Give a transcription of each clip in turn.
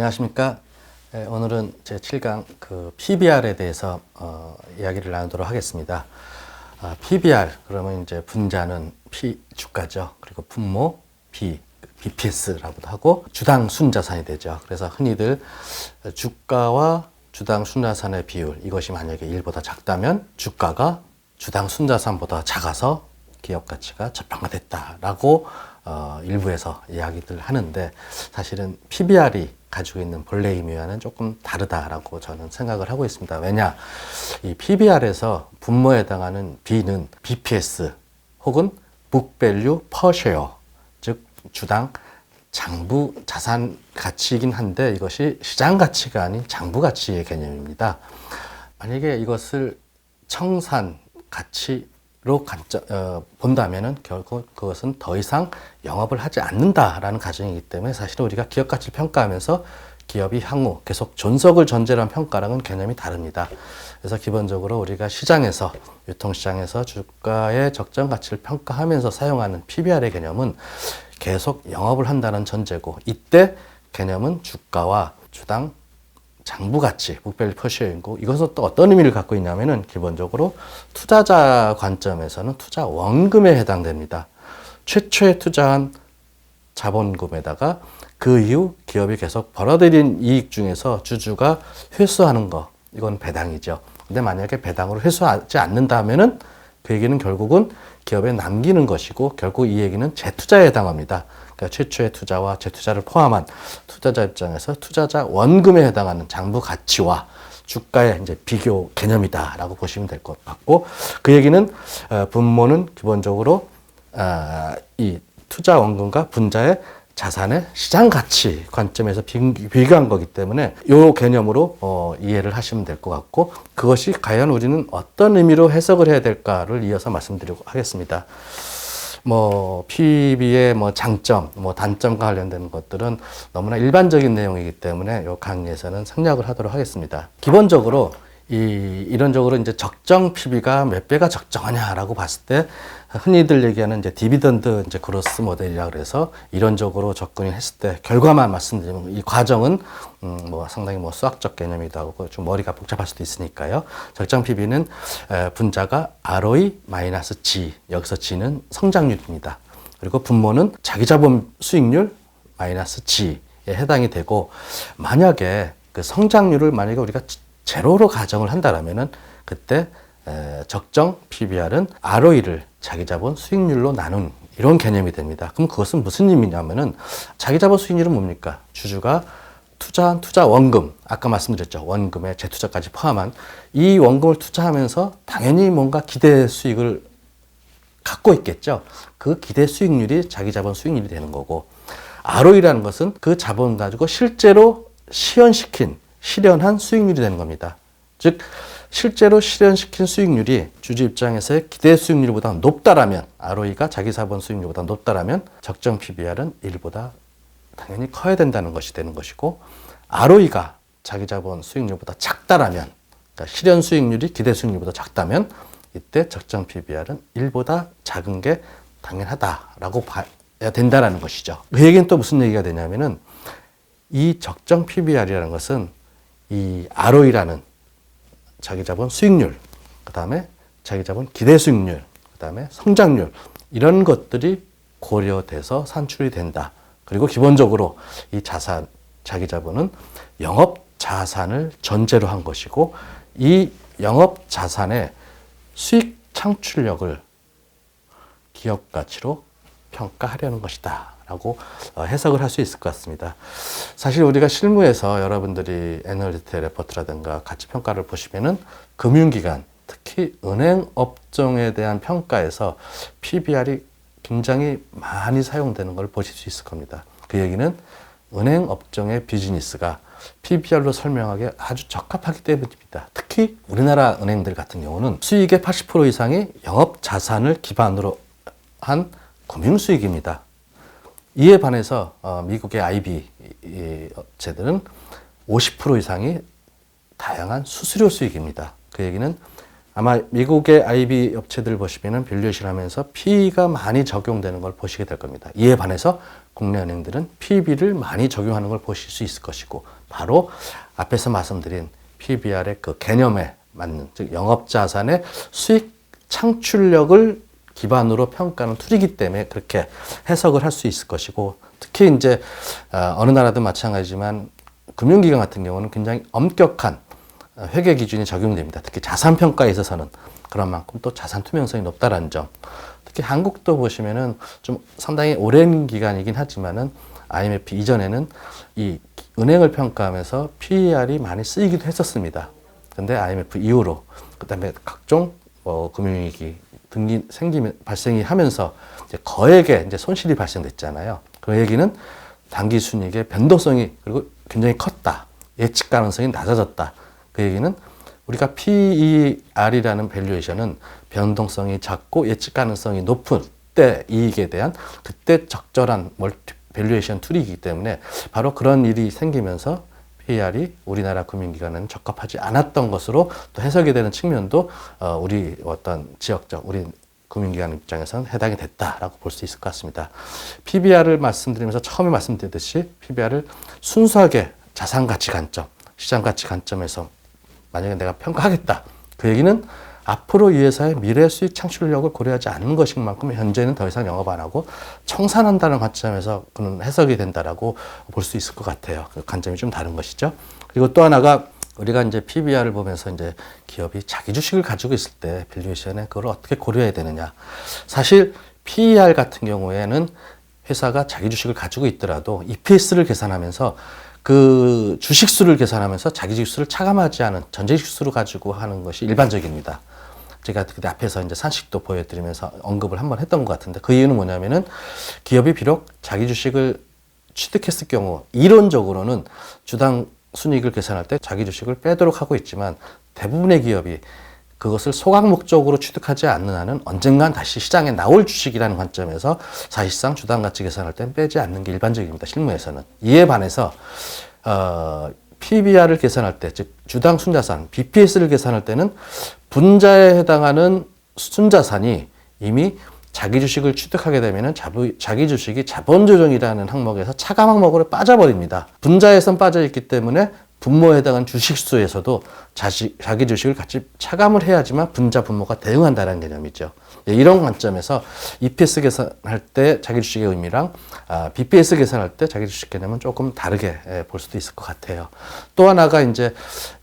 안녕하십니까. 오늘은 제 7강 PBR에 대해서 이야기를 나누도록 하겠습니다. PBR 그러면 이제 분자는 P 주가죠. 그리고 분모 BPS라고도 하고 주당 순자산이 되죠. 그래서 흔히들 주가와 주당 순자산의 비율, 이것이 만약에 1보다 작다면 주가가 주당 순자산보다 작아서 기업 가치가 저평가됐다라고 일부에서 이야기들 하는데, 사실은 PBR이 가지고 있는 본래 의미와는 조금 다르다라고 저는 생각을 하고 있습니다. 왜냐, 이 PBR에서 분모에 해당하는 B는 BPS 혹은 Book Value Per Share, 즉 주당 장부 자산 가치이긴 한데 이것이 시장 가치가 아닌 장부 가치의 개념입니다. 만약에 이것을 청산 가치로 본다면은 결국 그것은 더 이상 영업을 하지 않는다라는 가정이기 때문에, 사실은 우리가 기업 가치를 평가하면서 기업이 향후 계속 존속을 전제로 한 평가랑은 개념이 다릅니다. 그래서 기본적으로 우리가 시장에서, 유통시장에서 주가의 적정 가치를 평가하면서 사용하는 PBR의 개념은 계속 영업을 한다는 전제고, 이때 개념은 주가와 주당 장부 가치, 북밸류 퍼시어이고, 이것은 또 어떤 의미를 갖고 있냐면은 기본적으로 투자자 관점에서는 투자 원금에 해당됩니다. 최초에 투자한 자본금에다가 그 이후 기업이 계속 벌어들인 이익 중에서 주주가 회수하는 거, 이건 배당이죠. 근데 만약에 배당으로 회수하지 않는다면은 그 얘기는 결국은 기업에 남기는 것이고, 결국 이 얘기는 재투자에 해당합니다. 그러니까 최초의 투자와 재투자를 포함한 투자자 입장에서 투자자 원금에 해당하는 장부 가치와 주가의 이제 비교 개념이다라고 보시면 될 것 같고, 그 얘기는 분모는 기본적으로 이 투자 원금과 분자의 자산의 시장 가치 관점에서 비교한 거기 때문에 이 개념으로 이해를 하시면 될 것 같고, 그것이 과연 우리는 어떤 의미로 해석을 해야 될까를 이어서 말씀드리고 하겠습니다. PB의 장점, 단점과 관련된 것들은 너무나 일반적인 내용이기 때문에 이 강의에서는 생략을 하도록 하겠습니다. 기본적으로 이론적으로 이제 적정 PB가 몇 배가 적정하냐라고 봤을 때, 흔히들 얘기하는 이제 디비던드 이제 그로스 모델이라 그래서 이론적으로 접근을 했을 때 결과만 말씀드리면, 이 과정은 상당히 수학적 개념이기도 하고 좀 머리가 복잡할 수도 있으니까요. 적정 PB는 분자가 ROE-G, 여기서 G는 성장률입니다. 그리고 분모는 자기자본 수익률 G에 해당이 되고, 만약에 그 성장률을 만약에 우리가 제로로 가정을 한다라면은 그때 적정 PBR은 ROE를 자기자본 수익률로 나눈 이런 개념이 됩니다. 그럼 그것은 무슨 의미냐면은, 자기자본 수익률은 뭡니까? 주주가 투자한 투자 원금, 아까 말씀드렸죠. 원금에 재투자까지 포함한 이 원금을 투자하면서 당연히 뭔가 기대 수익을 갖고 있겠죠. 그 기대 수익률이 자기자본 수익률이 되는 거고, ROE라는 것은 그 자본 가지고 실제로 실현한 수익률이 되는 겁니다. 즉, 실제로 실현시킨 수익률이 주주 입장에서의 기대 수익률보다 높다라면, ROE가 자기 자본 수익률보다 높다라면 적정 PBR은 1보다 당연히 커야 된다는 것이 되는 것이고, ROE가 자기 자본 수익률보다 작다라면, 그러니까 실현 수익률이 기대 수익률보다 작다면 이때 적정 PBR은 1보다 작은 게 당연하다라고 봐야 된다라는 것이죠. 그 얘기는 또 무슨 얘기가 되냐면은, 이 적정 PBR이라는 것은 이 ROE라는 자기자본 수익률, 그 다음에 자기자본 기대 수익률, 그 다음에 성장률, 이런 것들이 고려돼서 산출이 된다. 그리고 기본적으로 이 자기자본은 영업자산을 전제로 한 것이고, 이 영업자산의 수익 창출력을 기업 가치로 평가하려는 것이다 라고 해석을 할 수 있을 것 같습니다. 사실 우리가 실무에서 여러분들이 애널 디테일 레포트라든가 가치 평가를 보시면은, 금융기관, 특히 은행 업종에 대한 평가에서 PBR이 굉장히 많이 사용되는 걸 보실 수 있을 겁니다. 그 얘기는 은행 업종의 비즈니스가 PBR로 설명하기에 아주 적합하기 때문입니다. 특히 우리나라 은행들 같은 경우는 수익의 80% 이상이 영업 자산을 기반으로 한 금융 수익입니다. 이에 반해서 미국의 IB 업체들은 50% 이상이 다양한 수수료 수익입니다. 그 얘기는 아마 미국의 IB 업체들 보시면은 밸류에이션 하면서 PE가 많이 적용되는 걸 보시게 될 겁니다. 이에 반해서 국내 은행들은 PB를 많이 적용하는 걸 보실 수 있을 것이고, 바로 앞에서 말씀드린 PBR의 그 개념에 맞는, 즉 영업자산의 수익 창출력을 기반으로 평가하는 툴이기 때문에 그렇게 해석을 할 수 있을 것이고, 특히 이제 어느 나라도 마찬가지지만 금융기관 같은 경우는 굉장히 엄격한 회계 기준이 적용됩니다. 특히 자산 평가에 있어서는 그런 만큼 또 자산 투명성이 높다라는 점. 특히 한국도 보시면은 좀 상당히 오랜 기간이긴 하지만은 IMF 이전에는 이 은행을 평가하면서 PER이 많이 쓰이기도 했었습니다. 근데 IMF 이후로 그다음에 각종 금융위기 등이 발생이 하면서 이제 거액의 이제 손실이 발생됐잖아요. 그 얘기는 단기 순이익의 변동성이 그리고 굉장히 컸다. 예측 가능성이 낮아졌다. 그 얘기는 우리가 PER이라는 밸류에이션은 변동성이 작고 예측 가능성이 높은 때 이익에 대한 그때 적절한 밸류에이션 툴이기 때문에 바로 그런 일이 생기면서 PER이 우리나라 금융기관은 적합하지 않았던 것으로 또 해석이 되는 측면도 우리 어떤 지역적 우리 금융기관 입장에서는 해당이 됐다라고 볼 수 있을 것 같습니다. PBR을 말씀드리면서 처음에 말씀드렸듯이 PBR을 순수하게 자산가치 관점, 시장가치 관점에서 만약에 내가 평가하겠다. 그 얘기는 앞으로 이 회사의 미래 수익 창출력을 고려하지 않는 것인 만큼 현재는 더 이상 영업 안 하고 청산한다는 관점에서 그는 해석이 된다라고 볼 수 있을 것 같아요. 그 관점이 좀 다른 것이죠. 그리고 또 하나가 우리가 이제 PBR을 보면서 이제 기업이 자기 주식을 가지고 있을 때 밸류에이션에 그걸 어떻게 고려해야 되느냐. 사실 PER 같은 경우에는 회사가 자기 주식을 가지고 있더라도 EPS를 계산하면서 그 주식수를 계산하면서 자기 주식수를 차감하지 않은 전체 주식수를 가지고 하는 것이 일반적입니다. 제가 그때 앞에서 이제 산식도 보여드리면서 언급을 한번 했던 것 같은데, 그 이유는 뭐냐면은 기업이 비록 자기 주식을 취득했을 경우 이론적으로는 주당 순이익을 계산할 때 자기 주식을 빼도록 하고 있지만 대부분의 기업이 그것을 소각 목적으로 취득하지 않는 한은 언젠간 다시 시장에 나올 주식이라는 관점에서 사실상 주당 가치 계산할 땐 빼지 않는 게 일반적입니다. 실무에서는. 이에 반해서 PBR을 계산할 때, 즉 주당 순자산, BPS를 계산할 때는 분자에 해당하는 순자산이 이미 자기 주식을 취득하게 되면은 자기 주식이 자본조정이라는 항목에서 차감 항목으로 빠져버립니다. 분자에선 빠져있기 때문에 분모에 해당한 주식수에서도 자기 주식을 같이 차감을 해야지만 분자 분모가 대응한다는 개념이죠. 이런 관점에서 EPS 계산할 때 자기 주식의 의미랑 BPS 계산할 때 자기 주식 개념은 조금 다르게 볼 수도 있을 것 같아요. 또 하나가 이제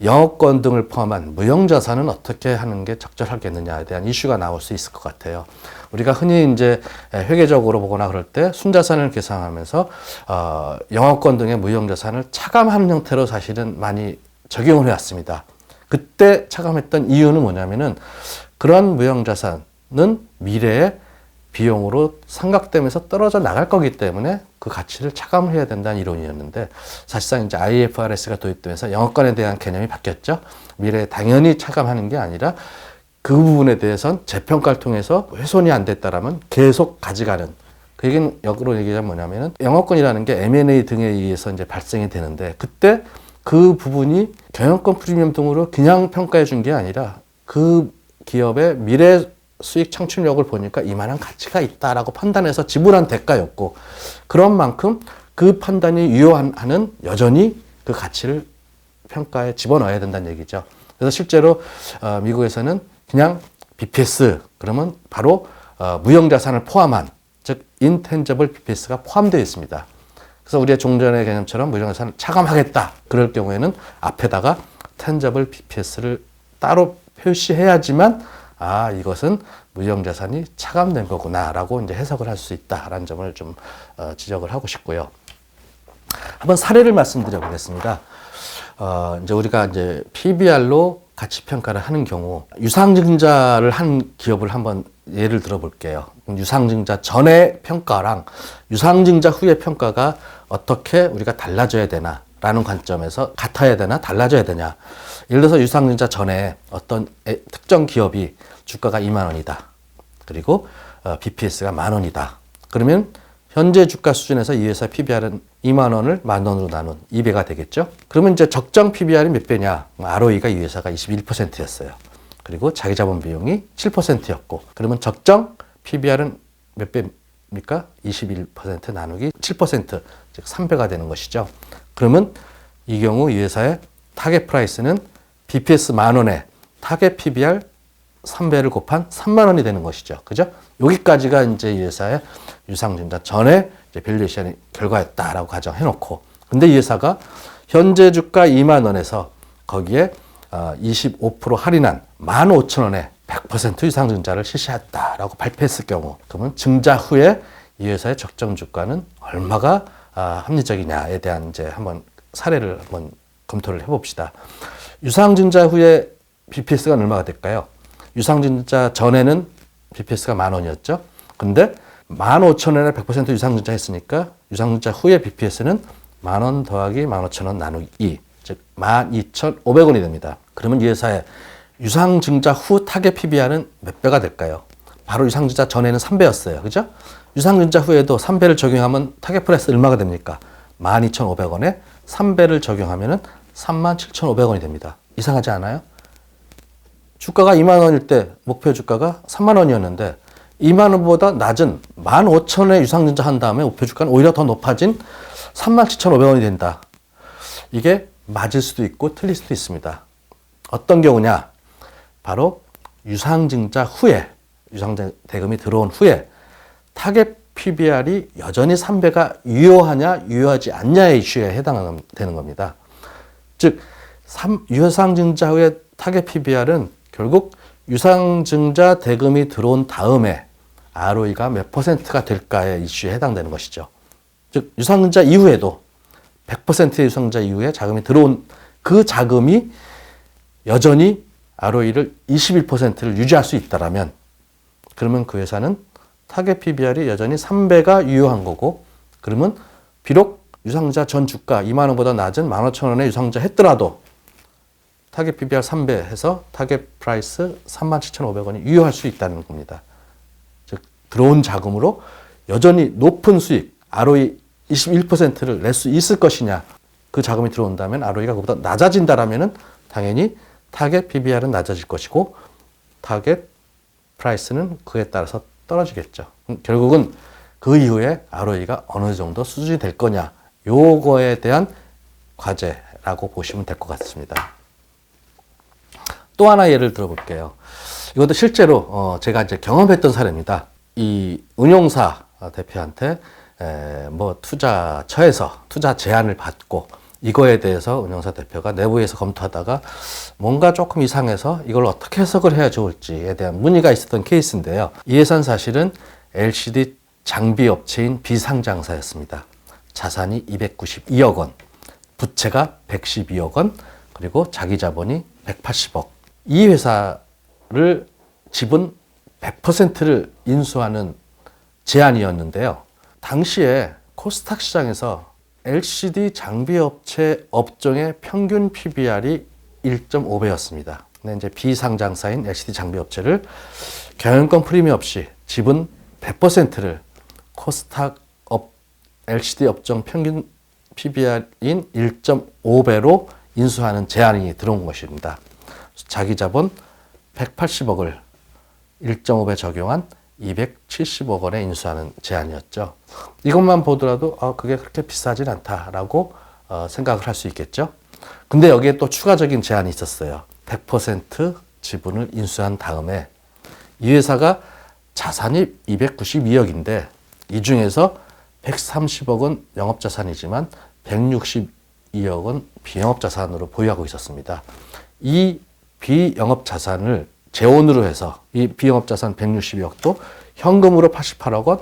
영업권 등을 포함한 무형자산은 어떻게 하는 게 적절하겠느냐에 대한 이슈가 나올 수 있을 것 같아요. 우리가 흔히 이제 회계적으로 보거나 그럴 때 순자산을 계산하면서 영업권 등의 무형자산을 차감하는 형태로 사실은 많이 적용을 해왔습니다. 그때 차감했던 이유는 뭐냐면은 그런 무형자산은 미래에 비용으로 상각되면서 떨어져 나갈 거기 때문에 그 가치를 차감을 해야 된다는 이론이었는데, 사실상 이제 IFRS가 도입되면서 영업권에 대한 개념이 바뀌었죠. 미래에 당연히 차감하는 게 아니라 그 부분에 대해서는 재평가를 통해서 훼손이 안 됐다라면 계속 가져가는. 그 얘기는 역으로 얘기하면 뭐냐면은 영업권이라는 게 M&A 등에 의해서 이제 발생이 되는데, 그때 그 부분이 경영권 프리미엄 등으로 그냥 평가해 준 게 아니라 그 기업의 미래 수익 창출력을 보니까 이만한 가치가 있다라고 판단해서 지불한 대가였고, 그런 만큼 그 판단이 유효하는 여전히 그 가치를 평가에 집어넣어야 된다는 얘기죠. 그래서 실제로 미국에서는 그냥 BPS 그러면 바로 무형자산을 포함한, 즉 intangible BPS가 포함되어 있습니다. 그래서 우리의 종전의 개념처럼 무형자산을 차감하겠다 그럴 경우에는 앞에다가 tangible BPS를 따로 표시해야지만 이것은 무형자산이 차감된 거구나라고 이제 해석을 할 수 있다라는 점을 좀 지적을 하고 싶고요. 한번 사례를 말씀드려 보겠습니다. 이제 우리가 이제 PBR로 가치 평가를 하는 경우 유상증자를 한 기업을 한번 예를 들어 볼게요. 유상증자 전의 평가랑 유상증자 후의 평가가 어떻게 우리가 달라져야 되나 라는 관점에서 같아야 되나 달라져야 되냐. 예를 들어서 유상증자 전에 어떤 특정 기업이 주가가 2만 원이다. 그리고 BPS가 10,000원이다. 그러면 현재 주가 수준에서 이 회사 PBR은 2만 원을 10,000원으로 나눈 2배가 되겠죠. 그러면 이제 적정 PBR이 몇 배냐? ROE가 이 회사가 21%였어요. 그리고 자기자본 비용이 7%였고, 그러면 적정 PBR은 몇 배입니까? 21% 나누기 7%, 즉 3배가 되는 것이죠. 그러면 이 경우 이 회사의 타겟 프라이스는 BPS 10,000원에 타겟 PBR 3배를 곱한 30,000원이 되는 것이죠. 그죠? 여기까지가 이제 이 회사의 유상증자 전에 이제 밸류에이션 결과였다라고 가정해 놓고, 근데 이 회사가 현재 주가 20,000원에서 거기에 25% 할인한 15,000원에 100% 유상증자를 실시했다라고 발표했을 경우, 그러면 증자 후에 이 회사의 적정 주가는 얼마가 합리적이냐에 대한 이제 한번 사례를 한번 검토를 해봅시다. 유상증자 후에 BPS가 얼마가 될까요? 유상증자 전에는 BPS가 10,000원이었죠. 근데 15,000원에 100% 유상증자 했으니까 유상증자 후에 BPS는 10,000원 더하기 15,000원 나누기 2, 즉 12,500원이 됩니다. 그러면 이 회사의 유상증자 후 타겟 PBR은 몇 배가 될까요? 바로 유상증자 전에는 3배였어요. 그죠? 유상증자 후에도 3배를 적용하면 타겟 프라이스 얼마가 됩니까? 12,500원에 3배를 적용하면 37,500원이 됩니다. 이상하지 않아요? 주가가 20,000원일 때 목표 주가가 30,000원이었는데 20,000원보다 낮은 15,000원에 유상증자 한 다음에 목표 주가는 오히려 더 높아진 37,500원이 된다. 이게 맞을 수도 있고 틀릴 수도 있습니다. 어떤 경우냐? 바로 유상증자 후에, 유상증자 대금이 들어온 후에 타겟 PBR이 여전히 3배가 유효하냐 유효하지 않냐의 이슈에 해당되는 겁니다. 즉 유상증자 후에 타겟 PBR은 결국 유상증자 대금이 들어온 다음에 ROE가 몇 %가 될까의 이슈에 해당되는 것이죠. 즉 유상증자 이후에도 100%의 유상증자 이후에 자금이 들어온 그 자금이 여전히 ROE를 21%를 유지할 수 있다라면, 그러면 그 회사는 타겟 PBR이 여전히 3배가 유효한 거고, 그러면 비록 유상증자 전 주가 20,000원보다 낮은 15,000원에 유상증자 했더라도 타겟 PBR 3배 해서 타겟 프라이스 37,500원이 유효할 수 있다는 겁니다. 즉 들어온 자금으로 여전히 높은 수익, ROE 21%를 낼 수 있을 것이냐, 그 자금이 들어온다면 ROE가 그보다 낮아진다라면 당연히 타겟 PBR은 낮아질 것이고 타겟 프라이스는 그에 따라서 떨어지겠죠. 결국은 그 이후에 ROE가 어느 정도 수준이 될 거냐, 요거에 대한 과제라고 보시면 될 것 같습니다. 또 하나 예를 들어볼게요. 이것도 실제로 제가 이제 경험했던 사례입니다. 이 운용사 대표한테 뭐 투자처에서 투자 제안을 받고 이거에 대해서 운용사 대표가 내부에서 검토하다가 뭔가 조금 이상해서 이걸 어떻게 해석을 해야 좋을지에 대한 문의가 있었던 케이스인데요. 이 회사는 사실은 LCD 장비 업체인 비상장사였습니다. 자산이 292억 원, 부채가 112억 원, 그리고 자기 자본이 180억. 이 회사를 지분 100%를 인수하는 제안이었는데요. 당시에 코스닥 시장에서 LCD 장비 업체 업종의 평균 PBR이 1.5배였습니다. 근데 이제 비상장사인 LCD 장비 업체를 경영권 프리미엄 없이 지분 100%를 코스닥 LCD 업종 평균 PBR인 1.5배로 인수하는 제안이 들어온 것입니다. 자기 자본 180억을 1.5배 적용한 270억 원에 인수하는 제안이었죠. 이것만 보더라도 그게 그렇게 비싸진 않다라고 생각을 할 수 있겠죠. 근데 여기에 또 추가적인 제안이 있었어요. 100% 지분을 인수한 다음에 이 회사가 자산이 292억인데 이 중에서 130억은 영업자산이지만 162억은 비영업자산으로 보유하고 있었습니다. 이 비영업자산을 재원으로 해서 이 비영업자산 162억도 현금으로 88억 원,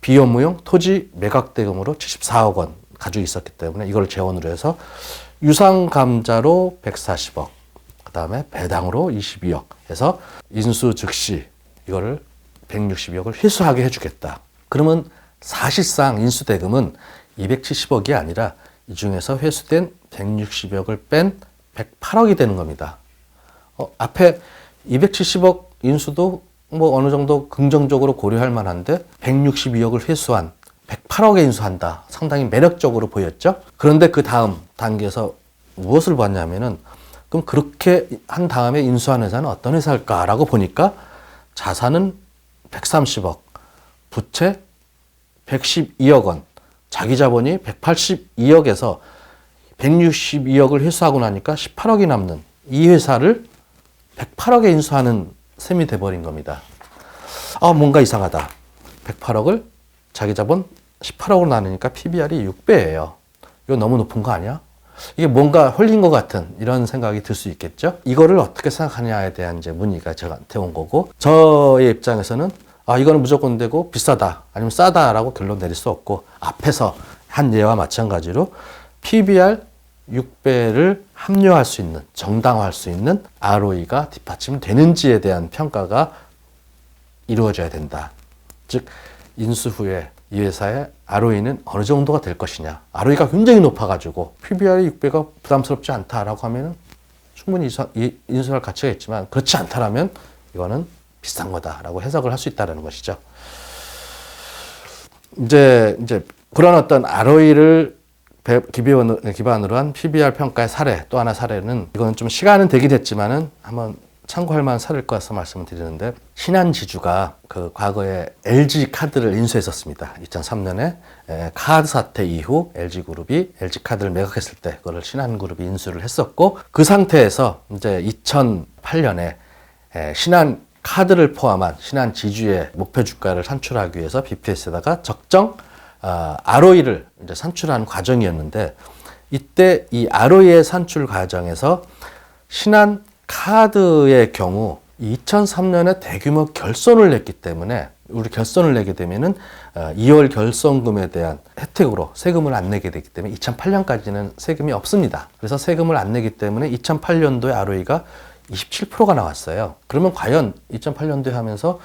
비업무용 토지 매각대금으로 74억 원 가지고 있었기 때문에 이걸 재원으로 해서 유상감자로 140억, 그 다음에 배당으로 22억 해서 인수 즉시 이거를 162억을 회수하게 해주겠다. 그러면 사실상 인수대금은 270억이 아니라 이 중에서 회수된 160억을 뺀 108억이 되는 겁니다. 앞에 270억 인수도 뭐 어느 정도 긍정적으로 고려할 만한데 162억을 회수한 108억에 인수한다. 상당히 매력적으로 보였죠. 그런데 그 다음 단계에서 무엇을 봤냐면은 그럼 그렇게 한 다음에 인수한 회사는 어떤 회사일까라고 보니까 자산은 130억, 부채 112억 원, 자기 자본이 182억에서 162억을 회수하고 나니까 18억이 남는 이 회사를 108억에 인수하는 셈이 돼버린 겁니다. 뭔가 이상하다. 108억을 자기 자본 18억으로 나누니까 PBR이 6배예요. 이거 너무 높은 거 아니야? 이게 뭔가 홀린 것 같은 이런 생각이 들 수 있겠죠? 이거를 어떻게 생각하냐에 대한 이제 문의가 저한테 온 거고, 저의 입장에서는 이거는 무조건 되고 비싸다 아니면 싸다라고 결론 내릴 수 없고, 앞에서 한 예와 마찬가지로 PBR 6배를 합리화할 수 있는, 정당화할 수 있는 ROE가 뒷받침되는지에 대한 평가가 이루어져야 된다. 즉 인수 후에 이 회사의 ROE는 어느 정도가 될 것이냐. ROE가 굉장히 높아가지고 PBR이 6배가 부담스럽지 않다라고 하면 충분히 인수할 가치가 있지만, 그렇지 않다라면 이거는 비싼 거다라고 해석을 할 수 있다는 것이죠. 이제 그런 어떤 ROE를 기반으로 한 PBR 평가의 사례, 또 하나 사례는, 이거는 좀 시간은 되긴 했지만은 한번 참고할 만한 사례일 것 같아서 말씀을 드리는데, 신한지주가 그 과거에 LG 카드를 인수했었습니다. 2003년에 카드 사태 이후 LG그룹이 LG 카드를 매각했을 때 그거를 신한그룹이 인수를 했었고, 그 상태에서 이제 2008년에 신한 카드를 포함한 신한지주의 목표 주가를 산출하기 위해서 BPS에다가 적정 ROE를 이제 산출하는 과정이었는데, 이때 이 ROE의 산출 과정에서 신한 카드의 경우 2003년에 대규모 결손을 냈기 때문에, 우리 결손을 내게 되면은 2월 결손금에 대한 혜택으로 세금을 안 내게 되기 때문에 2008년까지는 세금이 없습니다. 그래서 세금을 안 내기 때문에 2008년도에 ROE가 27%가 나왔어요. 그러면 과연 2008년도에 하면서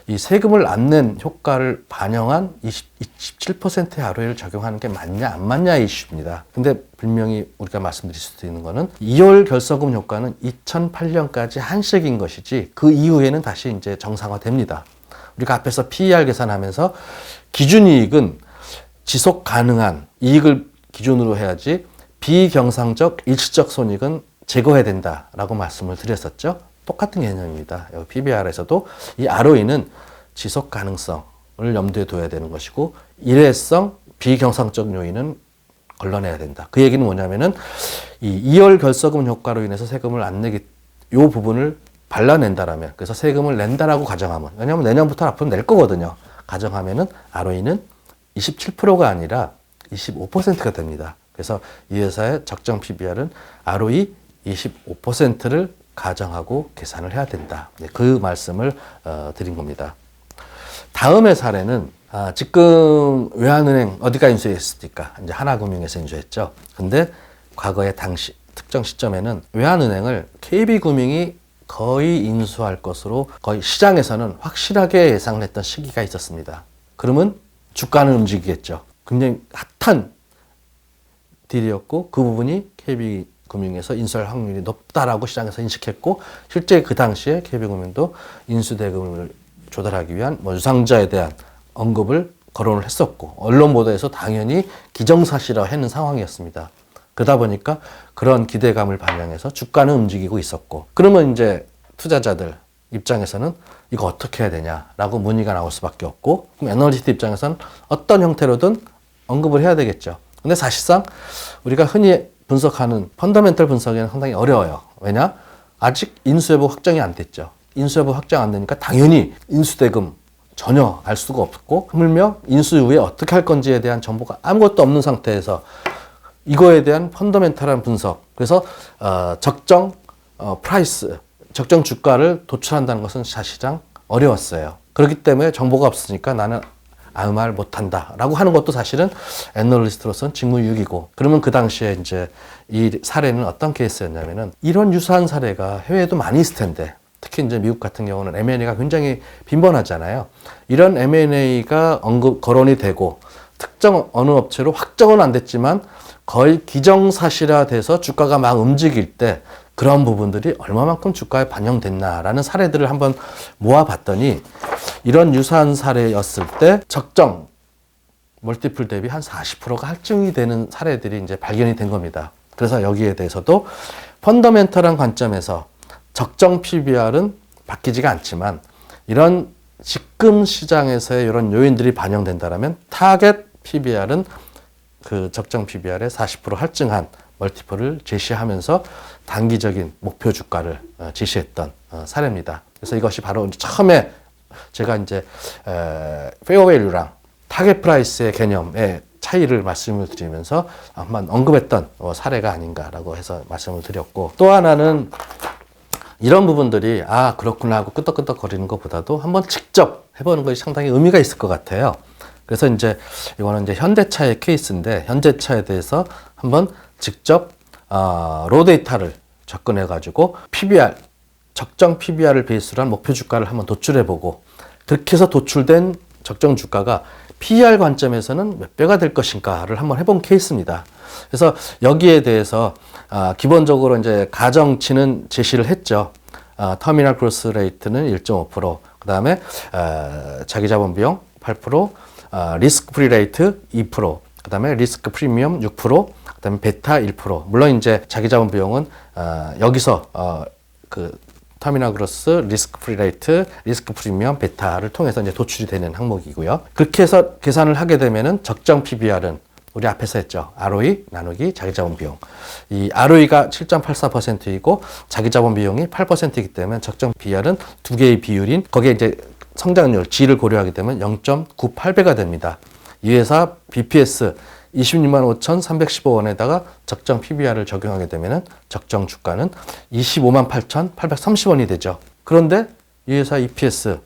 이 세금을 안 낸 효과를 반영한 27%의 ROE를 적용하는 게 맞냐 안 맞냐 이슈입니다. 근데 분명히 우리가 말씀드릴 수도 있는 거는 2월 결서금 효과는 2008년까지 한시적인 것이지 그 이후에는 다시 이제 정상화됩니다. 우리가 앞에서 PER 계산하면서 기준이익은 지속 가능한 이익을 기준으로 해야지 비경상적 일시적 손익은 제거해야 된다라고 말씀을 드렸었죠. 똑같은 개념입니다. PBR에서도 이 ROE는 지속 가능성을 염두에 둬야 되는 것이고, 일회성 비경상적 요인은 걸러내야 된다. 그 얘기는 뭐냐면은 이 2월 결서금 효과로 인해서 세금을 안 내기, 요 부분을 발라낸다라면, 그래서 세금을 낸다라고 가정하면, 왜냐하면 내년부터 앞으로 낼 거거든요. 가정하면은 ROE는 27%가 아니라 25%가 됩니다. 그래서 이 회사의 적정 PBR은 ROE 25%를 가정하고 계산을 해야 된다. 그 말씀을 드린 겁니다. 다음의 사례는 지금 외환은행 어디가 인수했습니까? 이제 하나금융에서 인수했죠. 근데 과거에 당시 특정 시점에는 외환은행을 KB금융이 거의 인수할 것으로 거의 시장에서는 확실하게 예상을 했던 시기가 있었습니다. 그러면 주가는 움직이겠죠. 굉장히 핫한 딜이었고, 그 부분이 KB금융에서 인수할 확률이 높다라고 시장에서 인식했고, 실제 그 당시에 KB금융도 인수대금을 조달하기 위한 유상자에 대한 언급을 거론을 했었고, 언론 보도에서 당연히 기정사실화하는 상황이었습니다. 그러다 보니까 그런 기대감을 반영해서 주가는 움직이고 있었고, 그러면 이제 투자자들 입장에서는 이거 어떻게 해야 되냐라고 문의가 나올 수밖에 없고, 그럼 애널리스트 입장에서는 어떤 형태로든 언급을 해야 되겠죠. 근데 사실상 우리가 흔히 분석하는 펀더멘털 분석에는 상당히 어려워요. 왜냐? 아직 인수여부 확정이 안 됐죠. 인수여부 확정 안 되니까 당연히 인수대금 전혀 알 수가 없고, 하물며 인수 이후에 어떻게 할 건지에 대한 정보가 아무것도 없는 상태에서 이거에 대한 펀더멘털한 분석, 그래서 적정 프라이스, 적정 주가를 도출한다는 것은 사실상 어려웠어요. 그렇기 때문에 정보가 없으니까 나는 아무 말 못한다 라고 하는 것도 사실은 애널리스트로서는 직무유기고, 그러면 그 당시에 이제 이 사례는 어떤 케이스였냐면은, 이런 유사한 사례가 해외에도 많이 있을 텐데, 특히 이제 미국 같은 경우는 M&A가 굉장히 빈번하잖아요. 이런 M&A가 거론이 되고 특정 어느 업체로 확정은 안 됐지만 거의 기정사실화돼서 주가가 막 움직일 때 그런 부분들이 얼마만큼 주가에 반영됐나라는 사례들을 한번 모아봤더니, 이런 유사한 사례였을 때 적정 멀티플 대비 한 40%가 할증이 되는 사례들이 이제 발견이 된 겁니다. 그래서 여기에 대해서도 펀더멘털한 관점에서 적정 PBR은 바뀌지가 않지만 이런 지금 시장에서의 이런 요인들이 반영된다면 타겟 PBR은 그 적정 PBR의 40% 할증한 멀티플을 제시하면서 단기적인 목표 주가를 제시했던 사례입니다. 그래서 이것이 바로 처음에 제가 이제 페어 밸류랑 타겟 프라이스의 개념의 차이를 말씀을 드리면서 한번 언급했던 사례가 아닌가라고 해서 말씀을 드렸고, 또 하나는 이런 부분들이 그렇구나 하고 끄덕끄덕 거리는 것보다도 한번 직접 해보는 것이 상당히 의미가 있을 것 같아요. 그래서 이제 이거는 이제 현대차의 케이스인데, 현대차에 대해서 한번 직접 로 데이터를 접근해 가지고 PBR, 적정 PBR을 베이스로 한 목표 주가를 한번 도출해보고, 그렇게 해서 도출된 적정 주가가 PER 관점에서는 몇 배가 될 것인가를 한번 해본 케이스입니다. 그래서 여기에 대해서 기본적으로 이제 가정치는 제시를 했죠. 터미널 그로스 레이트는 1.5%, 그 다음에 자기 자본 비용 8%, 리스크 프리 레이트 2%, 그 다음에 리스크 프리미엄 6%, 그 다음에 베타 1%. 물론 이제 자기 자본 비용은 여기서 그 터미널 그로스, 리스크 프리 레이트, 리스크 프리미엄, 베타를 통해서 이제 도출이 되는 항목이고요. 그렇게 해서 계산을 하게 되면은 적정 PBR은 우리 앞에서 했죠. ROE 나누기 자기 자본 비용. 이 ROE가 7.84%이고 자기 자본 비용이 8%이기 때문에 적정 PBR은 두 개의 비율인 거기에 이제 성장률 G를 고려하게 되면 0.98배가 됩니다. 이 회사 BPS 26만 5,315원에다가 적정 PBR을 적용하게 되면 적정 주가는 25만 8,830원이 되죠. 그런데 이 회사 EPS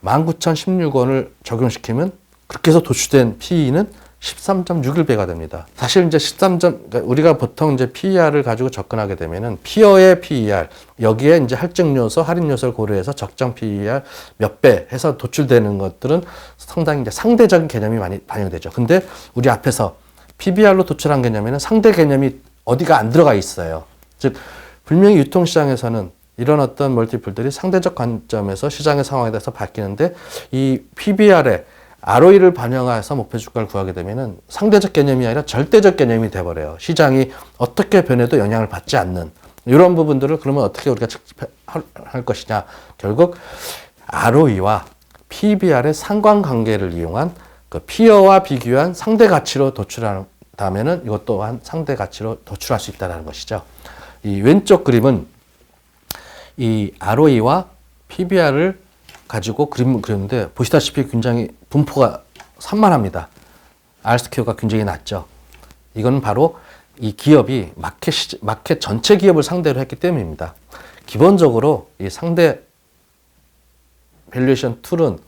19,016원을 적용시키면 그렇게 해서 도출된 PE는 13.61배가 됩니다. 사실 이제 그러니까 우리가 보통 이제 PER을 가지고 접근하게 되면은 피어의 PER, 여기에 이제 할증 요소, 할인 요소를 고려해서 적정 PER 몇 배 해서 도출되는 것들은 상당히 이제 상대적인 개념이 많이 반영되죠. 근데 우리 앞에서 PBR로 도출한 개념에는 상대 개념이 어디가 안 들어가 있어요. 즉, 분명히 유통시장에서는 이런 어떤 멀티플들이 상대적 관점에서 시장의 상황에 대해서 바뀌는데, 이 PBR에 ROE를 반영해서 목표 주가를 구하게 되면은 상대적 개념이 아니라 절대적 개념이 돼버려요. 시장이 어떻게 변해도 영향을 받지 않는 이런 부분들을 그러면 어떻게 우리가 할 것이냐. 결국 ROE와 PBR의 상관관계를 이용한 그 피어와 비교한 상대 가치로 도출한다면은 이것 또한 상대 가치로 도출할 수 있다는 것이죠. 이 왼쪽 그림은 이 ROE와 PBR을 가지고 그림을 그렸는데, 보시다시피 굉장히 분포가 산만합니다. R스퀘어가 굉장히 낮죠. 이건 바로 이 기업이 마켓 전체 기업을 상대로 했기 때문입니다. 기본적으로 이 상대 밸류에이션 툴은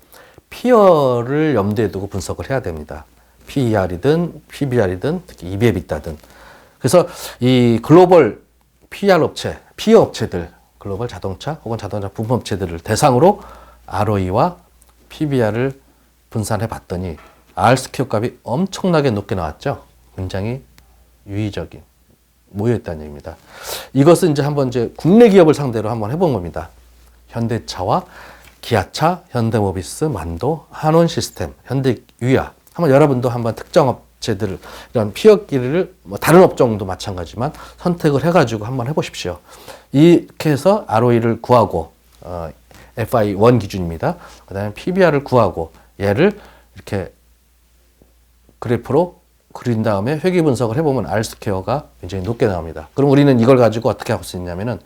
피어를 염두에 두고 분석을 해야 됩니다. PER이든 PBR이든 특히 EBITDA든. 그래서 이 글로벌 PR 업체, 피어 업체들, 글로벌 자동차 혹은 자동차 부품 업체들을 대상으로 ROE와 PBR을 분산해 봤더니 R스퀘어 값이 엄청나게 높게 나왔죠. 굉장히 유의적인 모여있다는 얘기입니다. 이것은 이제 한번 이제 국내 기업을 상대로 한번 해본 겁니다. 현대차와 기아차, 현대모비스, 만도, 한원시스템, 현대유야. 한번 여러분도 한번 특정 업체들 이런 피어끼리를 다른 업종도 마찬가지지만 선택을 해가지고 한번 해보십시오. 이렇게 해서 ROE를 구하고 FI1 기준입니다. 그 다음에 PBR을 구하고 얘를 이렇게 그래프로 그린 다음에 회귀 분석을 해보면 R스퀘어가 굉장히 높게 나옵니다. 그럼 우리는 이걸 가지고 어떻게 할 수 있냐면은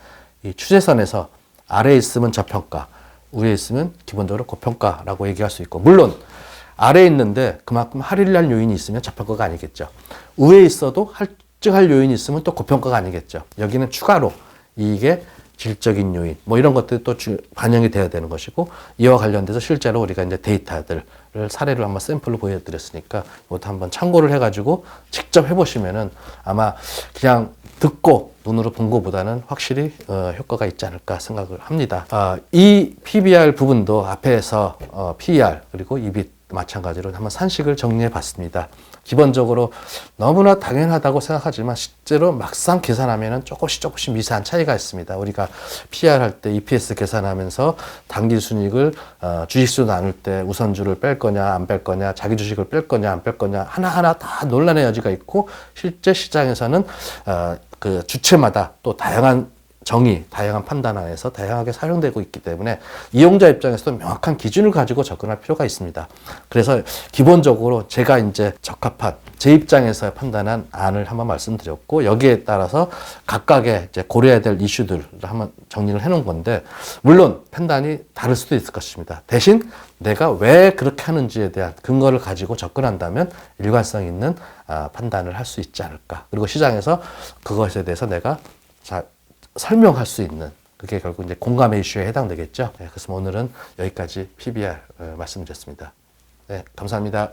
이 추세선에서 아래에 있으면 저평가, 위에 있으면 기본적으로 고평가라고 얘기할 수 있고, 물론 아래에 있는데 그만큼 할인할 요인이 있으면 저평가가 아니겠죠. 위에 있어도 할증할 요인이 있으면 또 고평가가 아니겠죠. 여기는 추가로 이게 질적인 요인, 뭐 이런 것들이 또 반영이 돼야 되는 것이고, 이와 관련돼서 실제로 우리가 이제 데이터들을 사례를 한번 샘플로 보여드렸으니까 이것도 한번 참고를 해가지고 직접 해보시면은 아마 그냥 듣고 눈으로 본 것보다는 확실히 효과가 있지 않을까 생각을 합니다. 이 PBR 부분도 앞에서 PER 그리고 EBIT 마찬가지로 한번 산식을 정리해 봤습니다. 기본적으로 너무나 당연하다고 생각하지만 실제로 막상 계산하면은 조금씩 미세한 차이가 있습니다. 우리가 PR 할 때 EPS 계산하면서 당기 순이익을 주식수 나눌 때 우선주를 뺄 거냐 안 뺄 거냐, 자기 주식을 뺄 거냐 안 뺄 거냐 하나하나 다 논란의 여지가 있고, 실제 시장에서는 그 주체마다 또 다양한 정의, 다양한 판단 안에서 다양하게 사용되고 있기 때문에 이용자 입장에서도 명확한 기준을 가지고 접근할 필요가 있습니다. 그래서 기본적으로 제가 이제 적합한 제 입장에서 판단한 안을 한번 말씀드렸고, 여기에 따라서 각각의 이제 고려해야 될 이슈들을 한번 정리를 해 놓은 건데, 물론 판단이 다를 수도 있을 것입니다. 대신 내가 왜 그렇게 하는지에 대한 근거를 가지고 접근한다면 일관성 있는 판단을 할 수 있지 않을까. 그리고 시장에서 그것에 대해서 내가 설명할 수 있는, 그게 결국 이제 공감의 이슈에 해당되겠죠. 네, 그래서 오늘은 여기까지 PBR 말씀드렸습니다. 네, 감사합니다.